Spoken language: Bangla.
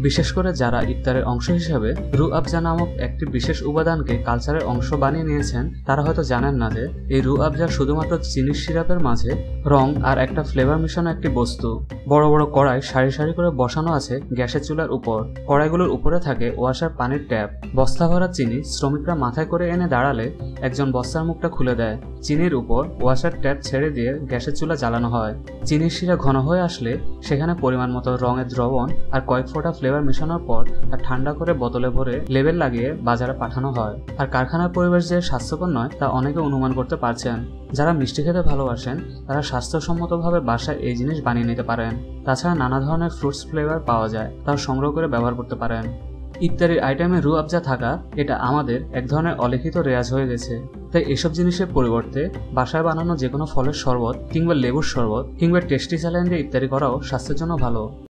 বিশেষ করে যারা ইফতারের অংশ হিসেবে রুহ আফজা নামক একটি বিশেষ উপাদানকে কালচারের অংশ বানিয়ে নিয়েছেন তারা হয়তো জানেন না যে এই রুহ আফজা শুধুমাত্র চিনির সিরাপের মাঝে রং আর একটা ফ্লেভার মিশানো একটি বস্তু। বড় বড় কড়াই সারি সারি করে বসানো আছে গ্যাসের চুলার উপর। কড়াইগুলোর উপরে থাকে ওয়াসার পানির ট্যাপ। বস্তা ভরা চিনি শ্রমিকরা মাথায় করে এনে দাঁড়ালে একজন বস্তার মুখটা খুলে দেয়। চিনির উপর ওয়াসার ট্যাপ ছেড়ে দিয়ে গ্যাসের চুলা জ্বালানো হয়। চিনির শিরা ঘন হয়ে আসলে সেখানে পরিমাণ মতো রঙের দ্রবণ আর কয়েক ফোঁটা ফ্লেভার মেশানোর পর তা ঠান্ডা করে বোতলে ভরে লেবেল লাগিয়ে বাজারে পাঠানো হয়। আর কারখানার পরিবেশ যে স্বাস্থ্যকর নয় তা অনেকে অনুমান করতে পারছেন। যারা মিষ্টি খেতে ভালোবাসেন তারা স্বাস্থ্যসম্মতভাবে বাসায় এই জিনিস বানিয়ে নিতে পারেন। তাছাড়া নানা ধরনের ফ্রুটস ফ্লেভার পাওয়া যায়, তাও সংগ্রহ করে ব্যবহার করতে পারেন। ইফতারির আইটেমে রুহ আফজা থাকা এটা আমাদের এক ধরনের অলিখিত রেওয়াজ হয়ে গেছে। তাই এসব জিনিসের পরিবর্তে বাসায় বানানো যে কোনো ফলের শরবত কিংবা লেবুর শরবত কিংবা টেস্টি স্যালাইন দিয়ে ইফতারি করাও স্বাস্থ্যের জন্য ভালো।